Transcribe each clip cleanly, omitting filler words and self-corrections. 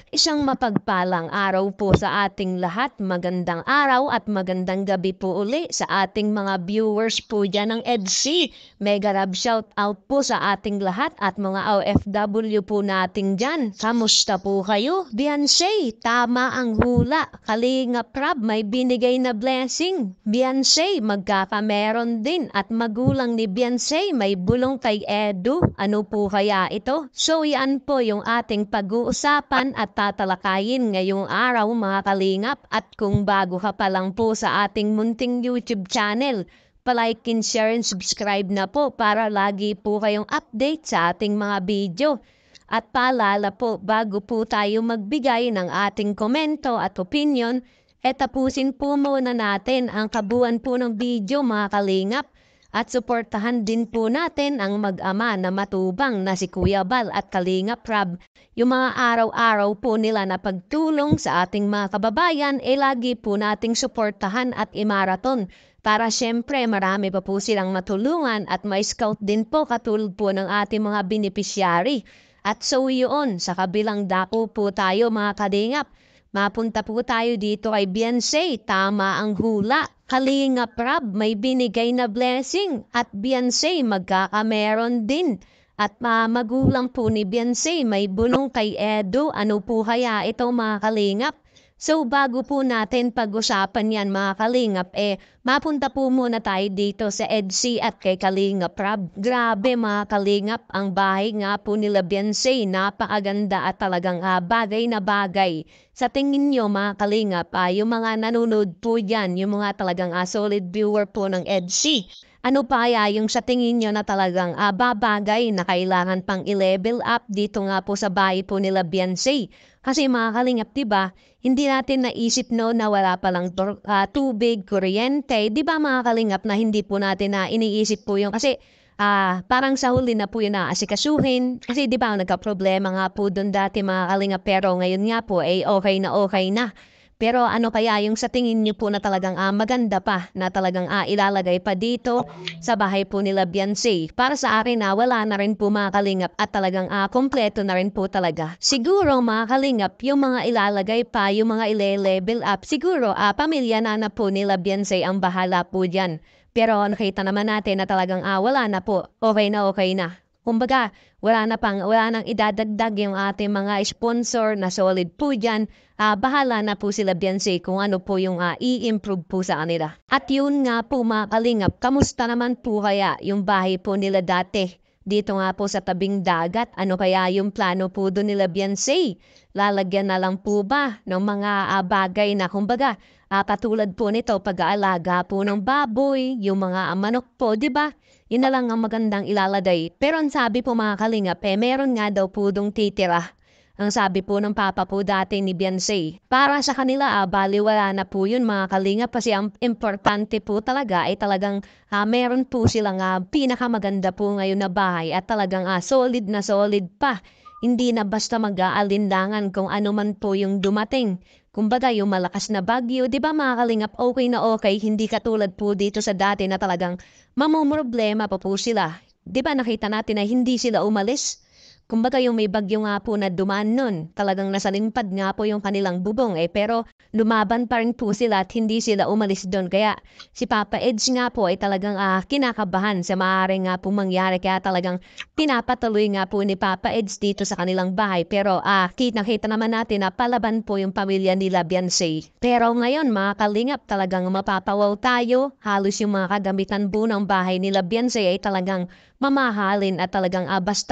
Isang mapagpalang araw po sa ating lahat. Magandang araw at magandang gabi po uli sa ating mga viewers po dyan ng EDC. Mega love shout out po sa ating lahat at mga OFW po nating dyan. Kamusta po kayo? Beyonce, tama ang hula. Kalinga Prab, may binigay na blessing. Beyonce, magkakameron din at magulang ni Beyonce may bulong kay Edu. Ano po kaya ito? So yan po yung ating pag-uusapan at tatalakayin ngayong araw mga kalingap. At kung bago ka pa lang po sa ating munting YouTube channel, palike and share and subscribe na po para lagi po kayong update sa ating mga video. At paalala po, bago po tayo magbigay ng ating komento at opinion, tapusin po muna natin ang kabuuan po ng video mga kalingap. At suportahan din po natin ang mag-ama na matubang na si Kuya Bal at Kalinga Prab. Yung mga araw-araw po nila na pagtulong sa ating mga kababayan, lagi po nating suportahan at imaraton. Para syempre marami pa po silang matulungan at may scout din po katulad po ng ating mga beneficiary. At so yun, sa kabilang dako po tayo mga kalingap. Mapunta po tayo dito kay Beyonce, tama ang hula. Kalinga Prab, may binigay na blessing at Beyonce magkakameron din. At magulang po ni Beyonce may bunong kay Edu. Ano po kaya ito mga kalingap? So bago po natin pag-usapan yan mga kalingap, mapunta po muna tayo dito sa EDC at kay Kalinga Prab. Grabe mga kalingap, ang bahay nga po nila Beyonce, napakaganda at talagang bagay na bagay. Sa tingin nyo mga kalingap, yung mga nanonood po dyan, yung mga talagang solid viewer po ng EDC, ano pa kaya yung sa tingin nyo na talagang babagay na kailangan pang i-level up dito nga po sa bahay po nila Beyonce? Kasi mga kalingap, diba, hindi natin naisip no na wala palang tubig, kuryente. Diba mga kalingap na hindi po natin na iniisip po yung kasi parang sa huli na po yun na asikasuhin. Kasi diba nagka-problema nga po doon dati mga kalingap pero ngayon nga po okay na. Pero ano kaya yung sa tingin niyo po na talagang maganda pa na talagang ilalagay pa dito sa bahay po nila Beyonce? Para sa akin wala na rin po mga kalingap at talagang kompleto na rin po talaga. Siguro mga kalingap, yung mga ilalagay pa, yung mga ile-level up, siguro pamilya na po nila Beyonce ang bahala po dyan. Pero nakita naman natin na talagang wala na po, okay na. Kumbaga, wala nang idadagdag yung ating mga sponsor na solid po dyan. Bahala na po sila Beyonce kung ano po yung i-improve po sa kanila. At yun nga po mga kalingap, kamusta naman po kaya yung bahay po nila dati? Dito nga po sa tabing dagat, ano kaya yung plano po doon nila Beyonce? Lalagyan na lang po ba ng mga bagay na kumbaga, katulad po nito pag-aalaga po ng baboy, yung mga manok po, di ba? Yun na lang ang magandang ilalagay. Pero ang sabi po mga kalingap, meron nga daw po dong titira. Ang sabi po ng papa po dati ni Beyonce. Para sa kanila, baliwala na po yun mga kalingap kasi ang importante po talaga ay talagang meron po silang pinakamaganda po ngayon na bahay at talagang solid na solid pa. Hindi na basta mag-aalinlangan kung ano man po yung dumating. Kumbaga yung malakas na bagyo, di ba mga kalingap, okay na okay, hindi katulad po dito sa dati na talagang mamumroblema pa po sila. Di ba nakita natin na hindi sila umalis? Kumbaga yung may bagyo nga po na dumaan nun, talagang nasalimpad nga po yung kanilang bubong pero lumaban pa rin po sila at hindi sila umalis doon. Kaya si Papa Eds nga po ay talagang kinakabahan sa maaaring nga po mangyari. Kaya talagang pinapatuloy nga po ni Papa Eds dito sa kanilang bahay. Pero nakita naman natin na palaban po yung pamilya nila Beyonce. Pero ngayon mga kalingap talagang mapapawaw tayo. Halos yung mga kagamitan po ng bahay nila Beyonce ay talagang mamahalin at talagang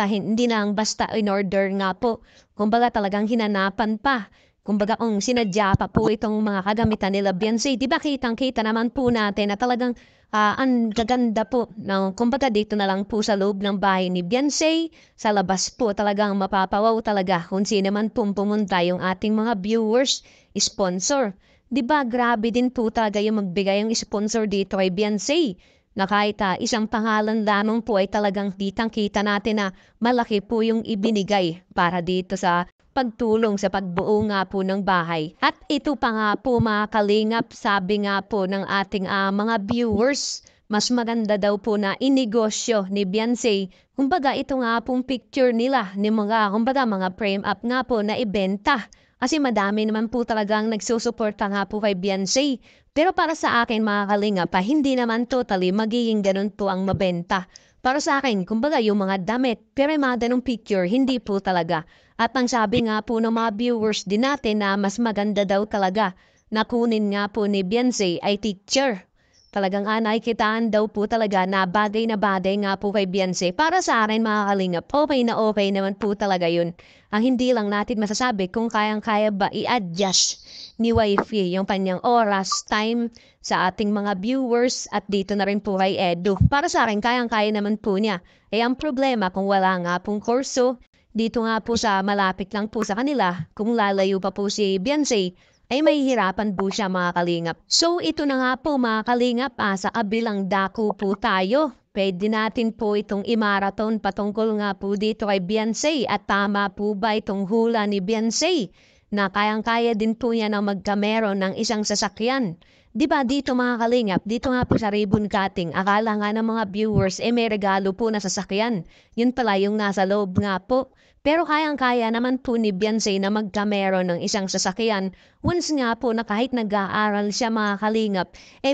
hindi na basta in order nga po. Kumbaga talagang hinanapan pa. Kumbaga kung sinadya pa po itong mga kagamitan nila Beyonce, di ba kitang-kita naman po natin na talagang ang gaganda po. No? Kumbaga dito na lang po sa loob ng bahay ni Beyonce, sa labas po talagang mapapawaw talaga kung sino man pong pumunta yung ating mga viewers, sponsor. Di ba grabe din po talaga yung magbigay yung sponsor dito kay Beyonce? Na kahit isang pangalan lamang po ay talagang kitang-kita natin na malaki po yung ibinigay para dito sa pagtulong sa pagbuo nga po ng bahay. At ito pa nga po mga kalingap, sabi nga po ng ating mga viewers, mas maganda daw po na inegosyo ni Beyonce. Kumbaga ito nga pong picture nila ni mga, kumbaga mga frame up nga po na ibenta. Kasi madami naman po talagang nagsusuporta nga po kay Beyonce. Pero para sa akin mga kalingap, hindi naman totally magiging ganun po ang mabenta. Para sa akin, kumbaga yung mga damit, pero yung mga ganung picture, hindi po talaga. At ang sabi nga po ng mga viewers din natin na mas maganda daw talaga na kunin nga po ni Beyonce ay teacher. Talagang nakikitaan daw po talaga na bagay nga po kay Beyonce. Para sa akin mga kalingap, okay na okay naman po talaga yun. Ang hindi lang natin masasabi kung kayang-kaya ba i-adjust ni wifey yung kanyang oras, time sa ating mga viewers at dito na rin po kay Edu. Para sa akin, kayang-kaya naman po niya. Eh ang problema kung wala nga pong kurso, dito nga po sa malapit lang po sa kanila, kung lalayo pa po si Beyonce, ay mahihirapan po siya mga kalingap. So ito na nga po mga kalingap, sa kabilang dako po tayo. Pwede natin po itong i-marathon patungkol nga po dito kay Beyonce at tama po ba itong hula ni Beyonce na kayang-kaya din po niya na magkameron ng isang sasakyan. 'Di ba dito mga kalingap, dito nga po sa ribbon cutting, akala nga ng mga viewers may regalo po na sasakyan. Yun pala yung nasa loob nga po. Pero kayang-kaya naman po ni Beyonce na magkameron ng isang sasakyan once nga po na kahit nag-aaral siya mga kalingap,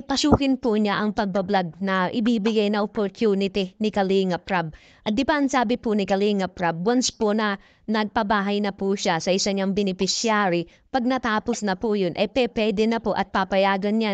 pasukin po niya ang pagbablog na ibibigay na opportunity ni Kalingap Rab. At di ba ang sabi po ni Kalingap Rab, once po na nagpabahay na po siya sa isa niyang beneficiary, pag natapos na po yun, pwede na po at papayagan niya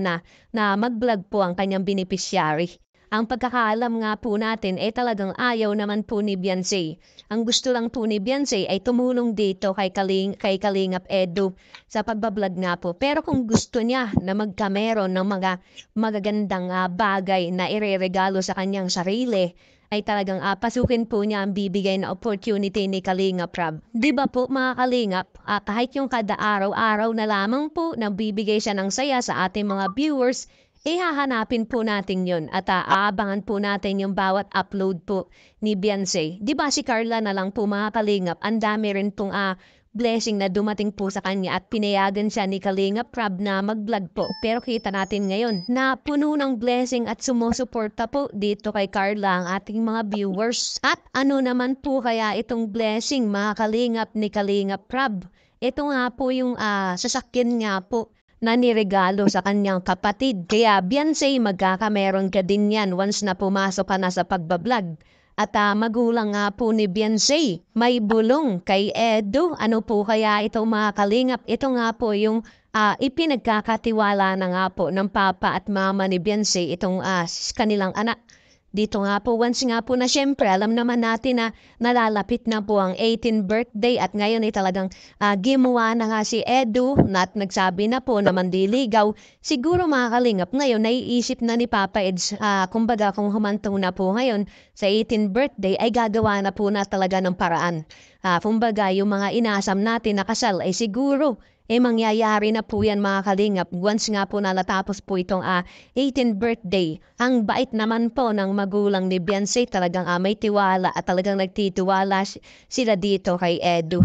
na mag-vlog po ang kanyang beneficiary. Ang pagkakaalam nga po natin talagang ayaw naman po ni Beyonce. Ang gusto lang po ni Beyonce ay tumulong dito kay Kalingap Edu sa pagbablog nga po. Pero kung gusto niya na magkameron ng mga magagandang bagay na ireregalo sa kanyang sarili, ay talagang pasukin po niya ang bibigay na opportunity ni Kalingap Rab. Di ba po mga Kalingap, kahit yung kada araw-araw na lamang po na bibigay siya ng saya sa ating mga viewers, hahanapin po natin yon at aabangan po natin yung bawat upload po ni Beyonce. Di ba si Carla na lang po mga Kalingap, ang dami rin pong blessing na dumating po sa kanya at pinayagan siya ni Kalingap Rab na mag-vlog po. Pero kita natin ngayon na puno ng blessing at sumusuporta po dito kay Carla ang ating mga viewers. At ano naman po kaya itong blessing mga Kalingap ni Kalingap Rab? Ito nga po yung sasakyan nga po na niregalo sa kanyang kapatid. Kaya Beyonce, magkakameron ka din yan once na pumasok ka na sa pagbablog. At magulang nga po ni Beyonce, may bulong kay Edu. Ano po kaya ito mga kalingap? Ito nga po yung ipinagkakatiwala na nga po ng papa at mama ni Beyonce, itong kanilang anak. Dito nga po, once nga po na syempre, alam naman natin na nalalapit na po ang 18th birthday at ngayon ay talagang gimuha na nga si Edu at nagsabi na po na mandiligaw. Siguro mga kalingap, ngayon naiisip na ni Papa Eds, kumbaga kung humantong na po ngayon sa 18th birthday ay gagawa na po na talaga ng paraan. Kumbaga yung mga inasam natin na kasal ay siguro mangyayari na po yan mga kalingap once nga po nalatapos po itong 18th birthday. Ang bait naman po ng magulang ni Beyonce, talagang may tiwala at talagang nagtitiwala sila dito kay Edu.